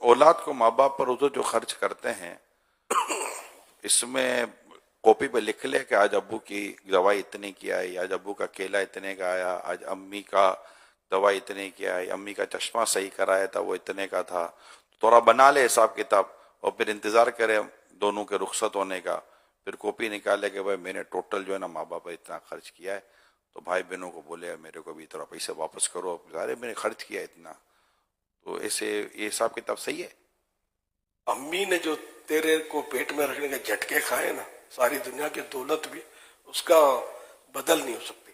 औलाद को माँ बाप पर उधर जो खर्च करते हैं, इसमें कॉपी पे लिख ले कि आज अब्बू की दवाई इतने की आई, आज अब्बू का केला इतने का आया, आज अम्मी का दवाई इतने की आई, अम्मी का चश्मा सही कराया था वो इतने का था। थोड़ा बना ले हिसाब किताब और फिर इंतजार करे दोनों के रुखसत होने का, फिर कॉपी निकाले कि भाई मैंने टोटल जो है ना माँ बाप पर इतना खर्च किया है, तो भाई बहनों को बोले मेरे को भी थोड़ा पैसे वापस करो, अरे मैंने खर्च किया इतना। तो ऐसे ये हिसाब किताब सही है? अम्मी ने जो तेरे को पेट में रखने के झटके खाए ना, सारी दुनिया की दौलत भी उसका बदल नहीं हो सकती।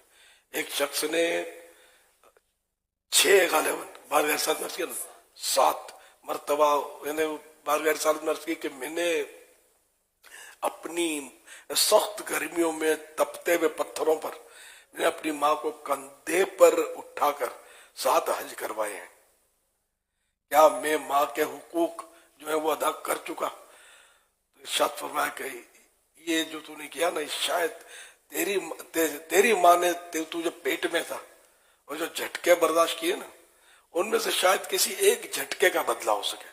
एक शख्स ने 6 गालिबन बारगाह साथ मर्ज किया ना, 7 मरतबा मैंने बारगाह साथ मर्ज की कि मैंने अपनी सख्त गर्मियों में तपते हुए पत्थरों पर मैंने अपनी माँ को कंधे पर उठाकर 7 हज करवाए हैं। क्या मैं माँ के हुकूक जो है वो अदा कर चुका? तो इरशाद फरमाया कि ये जो तूने किया ना, शायद तेरी माँ ने तुझे पेट में था और जो झटके बर्दाश्त किए ना, उनमें से शायद किसी एक झटके का बदला हो सके।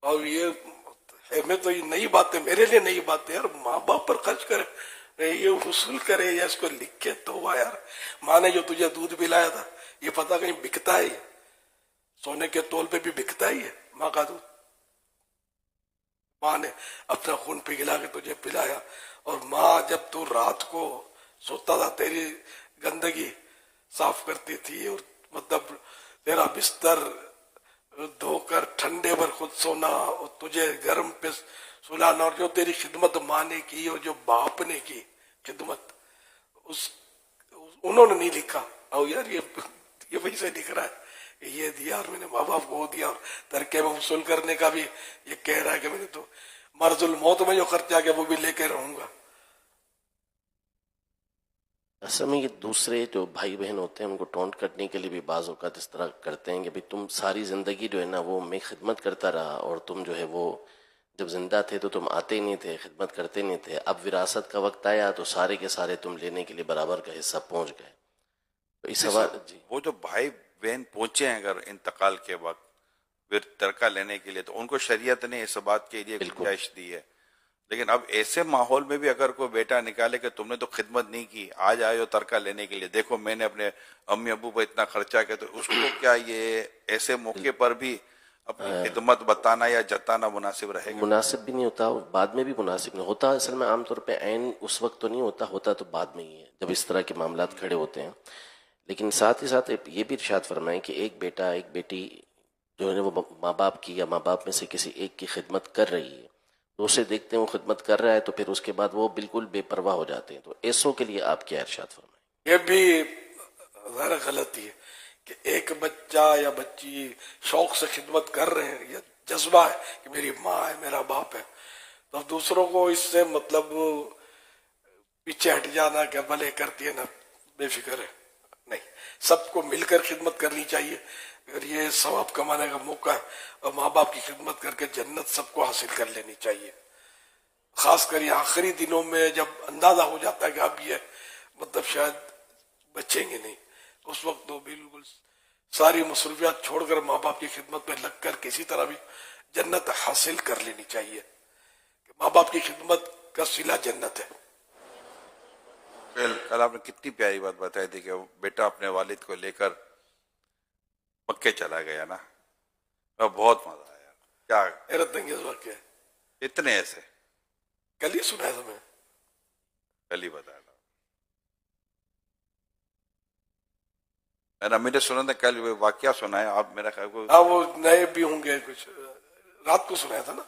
और ये मैं तो ये नई बात है, मेरे लिए नई बात है यार। माँ बाप पर खर्च करे, ये वसूल करे या इसको लिख के तो यार, माँ ने जो तुझे दूध पिलाया था ये पता कहीं बिकता है, सोने के तौल पे भी बिकता ही है माँ का दूध। माँ ने अपना खून पिघला के तुझे पिलाया, और माँ जब तू रात को सोता था तेरी गंदगी साफ करती थी, और मतलब तेरा बिस्तर धोकर ठंडे पर खुद सोना और तुझे गर्म पे सुलाना, और जो तेरी खिदमत माँ ने की और जो बाप ने की खिदमत, उन्होंने नहीं लिखा। और यार ये वही से लिख रहा है, ये दिया और मैंने माँ बाप को दिया, और तरके में वसूल करने का भी ये कह रहा है कि मैंने तो मर्जुल मौत में जो खर्चा किया वो भी लेके रहूंगा। असल में ये दूसरे जो भाई बहन होते हैं उनको टोंट करने के लिए भी बाज़ औक़ात इस तरह करते हैं कि भाई तुम सारी ज़िंदगी जो है ना वो मैं खिदमत करता रहा, और तुम जो है वो जब जिंदा थे तो तुम आते ही नहीं थे, खिदमत करते नहीं थे, अब विरासत का वक्त आया तो सारे के सारे तुम लेने के लिए बराबर का हिस्सा पहुंच गए। तो इस सवाल जी, वो जो भाई बहन पहुंचे हैं अगर इंतकाल के वक्त फिर तरका लेने के लिए, तो उनको शरीयत ने इस बात के लिए गुंजाइश दी है। लेकिन अब ऐसे माहौल में भी अगर कोई बेटा निकाले कि तुमने तो खिदमत नहीं की, आज आए हो तरका लेने के लिए, देखो मैंने अपने अम्मी अबू पर इतना खर्चा किया, तो उसको क्या ये ऐसे मौके पर भी अपनी खिदमत बताना या जताना मुनासिब रहेगा? मुनासिब भी नहीं होता, बाद में भी मुनासिब नहीं होता। असल में आमतौर पे ऐन उस वक्त तो नहीं होता, होता तो बाद में ही है जब इस तरह के मामलात खड़े होते हैं। लेकिन साथ ही साथ ये भी इरशाद फरमाएं कि एक बेटा एक बेटी जो है वो माँ बाप की या माँ बाप में से किसी एक की खिदमत कर रही है, तो उसे देखते हैं वो खिदमत कर रहा है, तो फिर उसके बाद वो बिल्कुल बेपरवाह हो जाते हैं। तो ऐसों के लिए आप क्या इरशाद फरमाएं? ये भी ज़रा गलती है कि एक बच्चा या बच्ची शौक से खिदमत कर रहे हैं, या जज्बा है कि मेरी माँ है मेरा बाप है, तो दूसरों को इससे मतलब पीछे हट जाना क्या भले करती है ना, बेफिक्र है। नहीं, सबको मिलकर खिदमत करनी चाहिए, और ये सवाब कमाने का मौका है, और माँ बाप की खिदमत करके जन्नत सबको हासिल कर लेनी चाहिए। खासकर ये आखिरी दिनों में जब अंदाजा हो जाता है कि अब ये मतलब शायद बचेंगे नहीं, उस वक्त तो बिल्कुल सारी मसरूफियात छोड़कर माँ बाप की खिदमत में लगकर किसी तरह भी जन्नत हासिल कर लेनी चाहिए। माँ बाप की खिदमत का सिला जन्नत है। कल आपने कितनी प्यारी बात बताई थी कि वो बेटा अपने वालिद को लेकर मक्के चला गया ना, बहुत मजा आया। क्या हैरत अंगेज वाक़या है। इतने ऐसे कल ही सुना है तुम्हें? कल ही बताया था मैंने, अम्मी ने सुना था कल, वाकया सुना है आप मेरा ख्याल को। हाँ, वो नए भी होंगे, कुछ रात को सुनाया था ना।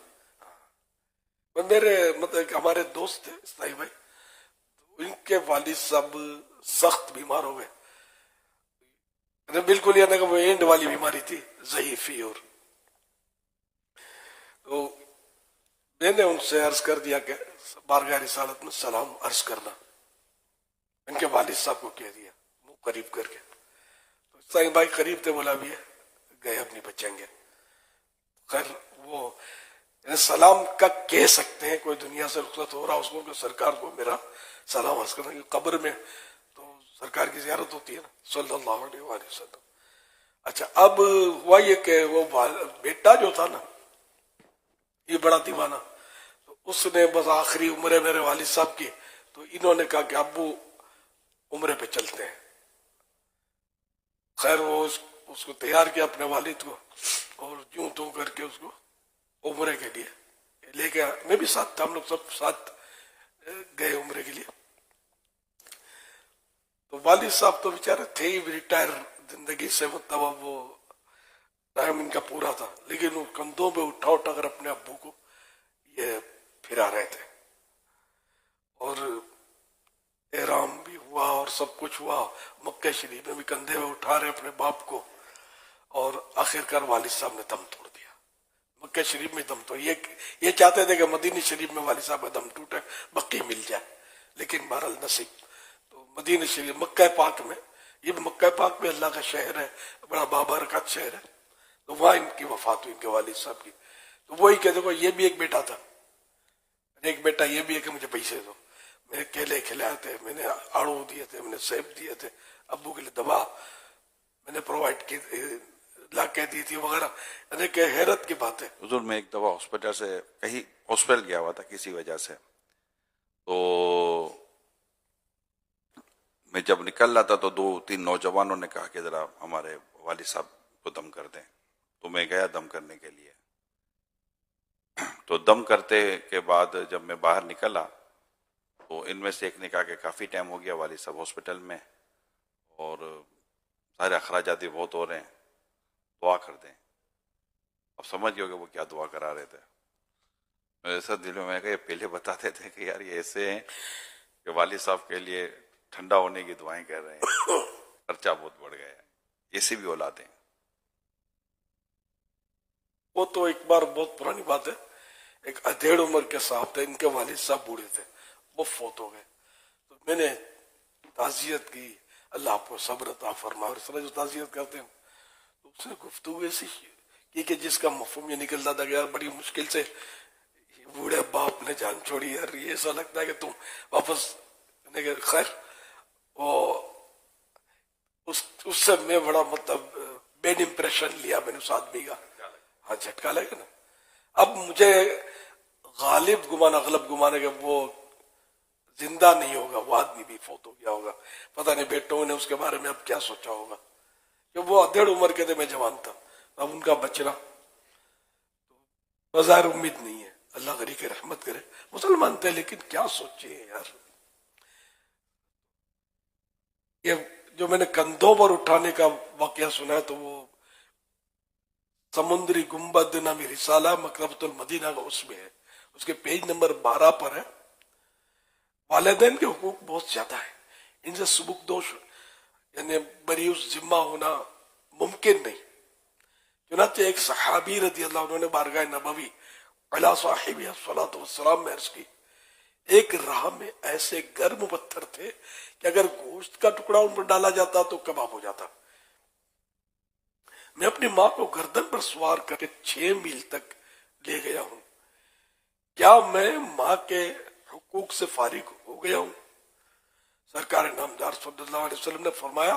मेरे मतलब हमारे दोस्त थे इस्माइल भाई, उनके वालिद साहब सख्त बीमार हो गए, बिल्कुल यानी कि वो एंड वाली बीमारी थी, ज़ईफ़ी। और तो मैंने उनसे अर्ज कर दिया कि बारगाह रिसालत में सलाम अर्ज करना, इनके वालिद साहब को कह दिया मुंह करीब करके। तो साईं भाई करीब थे, बोला भी है गए अब नहीं बचेंगे। खैर वो सलाम का कह सकते हैं, कोई दुनिया से रुखसत हो रहा उसको कि सरकार को मेरा सलाम अर्ज करना, कि कब्र में तो सरकार की ज़ियारत होती है ना, सल्लल्लाहु अलैहि वसल्लम। अच्छा, अब हुआ ये कि वो बेटा जो था ना, ये बड़ा दीवाना, तो उसने बस आखिरी उम्र है मेरे वालिद साहब की, तो इन्होंने कहा कि अब्बू उम्रे पे चलते हैं। खैर वो उसको तैयार किया अपने वालिद को, और यूं त्यों करके उसको उम्रे के लिए लेके आया। मैं भी साथ था, हम लोग सब साथ गए उम्रे के लिए। तो वालिद साहब तो बेचारे थे ही रिटायर जिंदगी से, मतलब अब वो टाइम इनका पूरा था, लेकिन वो कंधों पे उठा उठा कर अपने अब्बू को ये फिरा रहे थे, और एहराम भी हुआ और सब कुछ हुआ। मक्के शरीफ में भी कंधे में उठा रहे अपने बाप को, और आखिरकार वालिद साहब ने दम तोड़ दिया। मक्के शरीफ में दम तोड़, ये चाहते थे कि मदीनी शरीफ में वालिद साहब का दम टूटे, बक्की मिल जाए, लेकिन बहरहाल नसीब तो मदीनी शरीफ, मक्का पाक में, ये मक्का पाक में अल्लाह का शहर है, बड़ा बाबरकत शहर है, तो वहां इनकी वफात हुई, इनके वालिद साहब की। तो वही कहते को ये भी एक बेटा था, एक बेटा ये भी है कि मुझे पैसे दो, मैंने केले खिलाए थे, मैंने आड़ू दिए थे, मैंने सेब दिए थे, अब्बू के लिए दवा मैंने प्रोवाइड की, ला के दी थी वगैरह। यानी कि हैरत की बात है। हुजूर मैं एक दफा हॉस्पिटल से कहीं हॉस्पिटल गया हुआ था किसी वजह से, तो मैं जब निकल रहा था तो 2-3 नौजवानों ने कहा कि जरा हमारे वालिद साहब को दम कर दें, तो मैं गया दम करने के लिए। तो दम करते के बाद जब मैं बाहर निकला तो इनमें से एक ने कहा कि काफ़ी टाइम हो गया वालिद साहब हॉस्पिटल में और सारे अखराजात भी बहुत हो रहे हैं, दुआ कर दें। अब समझ गए वो क्या दुआ करा रहे थे। मेरे ऐसा दिल में कहा पहले बताते थे कि यार ये ऐसे हैं कि वालिद साहब के लिए ठंडा होने की दुआएं कर रहे हैं, खर्चा बहुत बढ़ गया है, ऐसी भी औलादें। वो तो एक बार बहुत पुरानी बात है, एक अधेड़ उम्र के साहब थे, इनके वालिद साहब बूढ़े थे, वो फौत हो गए। तो मैंने ताजियत की, अल्लाह आपको सब्र अता फरमाए, और इस तरह जो ताजियत करते हैं, तो उसने गुफ्तगू ऐसी की कि जिसका मफहूम ये निकलता था कि यार बड़ी मुश्किल से बूढ़े बाप ने जान छोड़ी, यार ये ऐसा लगता है कि तुम वापस। खैर वो उससे मैं बड़ा मतलब बैड इंप्रेशन लिया मैंने उस आदमी का। हाँ, झटका लगा ना। अब मुझे गलत गुमाना कि वो जिंदा नहीं होगा, वो आदमी भी फौत हो गया होगा, पता नहीं बेटों ने उसके बारे में अब क्या सोचा होगा, कि वो अधेड़ उम्र के थे, मैं जवान था। अब उनका बचना बाजार उम्मीद नहीं है, अल्लाह गरी के रहमत करे। मुसलमान थे लेकिन क्या सोचे यार। ये जो मैंने कंधों पर उठाने का वाकया सुना है, तो वो समुद्री गुम्बद नामी रिसाला मकतबतुल मदीना का उसमें है, उसके पेज नंबर 12 पर है। वालिदैन के हुकूक बहुत ज्यादा है, इनसे सुबुकदोश यानी बरीउस जिम्मा होना मुमकिन नहीं। चुनांचे एक सहाबी रज़ी अल्लाह, उन्होंने बारगाह नबवी अला साहिब अस्सलातु वस्सलाम में अर्ज की, एक राह में ऐसे गर्म पत्थर थे कि अगर गोश्त का टुकड़ा उन पर डाला जाता तो कबाब हो जाता। मैं अपनी माँ को गर्दन पर सवार करके 6 मील तक ले गया हूं। क्या मैं माँ के हुकूक से फारिग हो गया हूं? सरकार नामदार सल्लल्लाहु अलैहि वसल्लम ने फरमाया,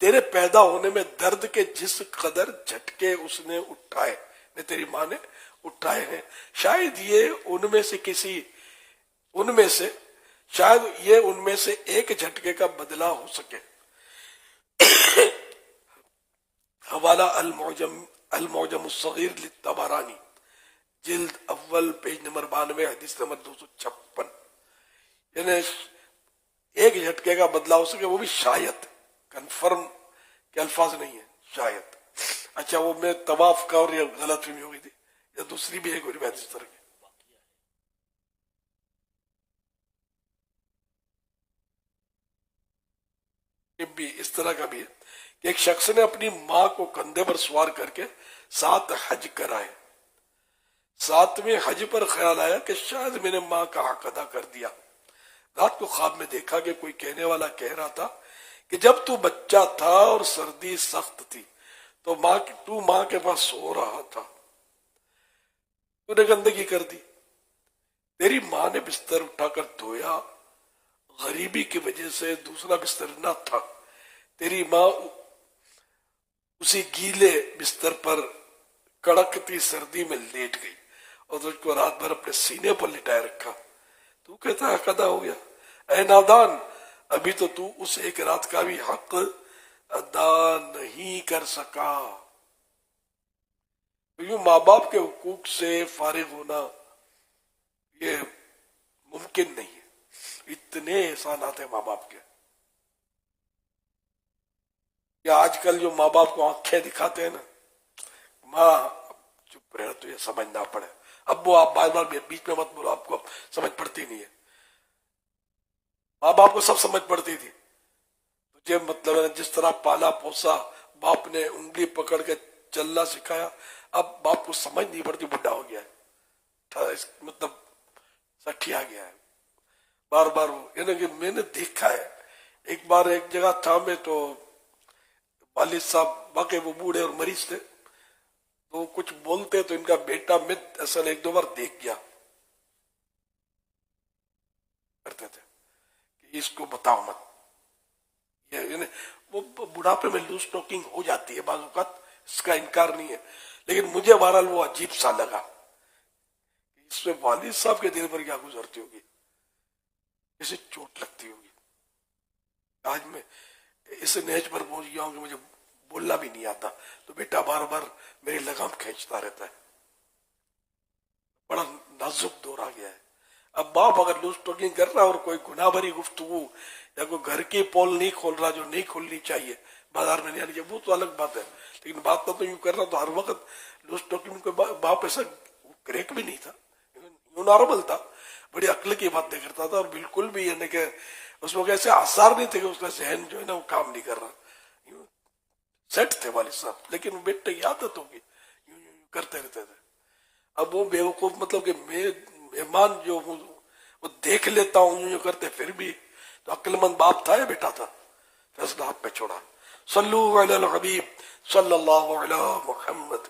तेरे पैदा होने में दर्द के जिस कदर झटके उसने उठाए, ने तेरी माँ ने उठाए हैं, शायद ये उनमें से एक झटके का बदला हो सके। हवाला अल-मुअजम अस-सगीर लित-तबरानी, जिल्द अव्वल, पेज नंबर 92, हदीस नंबर 256। यानी एक झटके का बदला हो सके, वो भी शायद, कंफर्म के अल्फाज नहीं है, शायद। अच्छा, वो मैं तवाफ का और ये गलत फहमी हो गई थी, या दूसरी भी एक रिवायत इस तरह की भी इस तरह का भी है कि एक शख्स ने अपनी माँ को कंधे पर सवार करके 7 हज कराए। 7वें हज पर ख्याल आया कि शायद मैंने माँ का हक अदा कर दिया। रात को ख्वाब में देखा कि कोई कहने वाला कह रहा था कि जब तू बच्चा था और सर्दी सख्त थी तो तू माँ के पास सो रहा था, तूने गंदगी कर दी, तेरी माँ ने बिस्तर उठाकर धोया, गरीबी की वजह से दूसरा बिस्तर न था, तेरी माँ उसी गीले बिस्तर पर कड़कती सर्दी में लेट गई और तुझको रात भर अपने सीने पर लिटाए रखा। तू कहता है कदा हो गया? ऐ नादान, अभी तो तू उस एक रात का भी हक अदा नहीं कर सका। यूं माँ बाप के हुकूक से फारिग होना ये मुमकिन नहीं है। इतने एहसानात है माँ बाप के। या आजकल जो माँ बाप को आंखें दिखाते हैं ना, माँ चुप रहे तो ये समझना पड़े। अब वो आप बार बार बीच में मत बोलो, आपको समझ पड़ती नहीं है। माँ बाप को सब समझ पड़ती थी। तुझे मतलब जिस तरह पाला पोसा, बाप ने उंगली पकड़ के चलना सिखाया, अब बाप को समझ नहीं पड़ती, बुढ़ा हो गया है, मतलब सठिया गया है। बार बार यानी कि मैंने देखा है। एक बार एक जगह था मैं, तो वालिद साहब बाकी वो बूढ़े और मरीज थे, तो कुछ बोलते तो इनका बेटा मैं ऐसा एक दो बार देख गया करते थे कि इसको बताओ मत। ये वो बुढ़ापे में लूज टॉकिंग हो जाती है बाजू का, इसका इनकार नहीं है, लेकिन मुझे बहरहाल वो अजीब सा लगा। इसमें वालिद साहब के दिल पर क्या गुजरती होगी, इसे चोट लगती होगी। आज मैं इस नेज पर पहुंच गया हूं कि मुझे बोलना भी नहीं आता, तो बेटा बार बार मेरी लगाम खींचता रहता है। बड़ा नाजुक दौर आ गया है। अब बाप अगर लूज टॉकिंग कर रहा है और कोई गुनाह भरी गुफ्तगू या कोई घर की पोल नहीं खोल रहा जो नहीं खोलनी चाहिए, बाजार में नहीं आनी चाहिए, वो तो अलग बात है। लेकिन बात तो यूं कर रहा तो हर वक्त लूज टॉकिंग को बाप ऐसा क्रेक भी नहीं था, यूं नॉर्मल था, बड़ी अक्ल की बातें करता था और बिल्कुल भी यानी कि उसमें ऐसे आसार नहीं थे कि उसका जहन जो है ना वो काम नहीं कर रहा। सेट थे वालिद साहब, लेकिन बेटे की आदत होगी, यूं यूं करते रहते थे। अब वो बेवकूफ मतलब कि मैं मेहमान जो हूँ वो देख लेता हूँ यूं करते, फिर भी तो अक्लमंद बाप था या बेटा था? फैसला आप पे छोड़ा। सल्लल्लाहु अलैहि हबीब सल्लल्लाहु अलैहि मुहम्मद।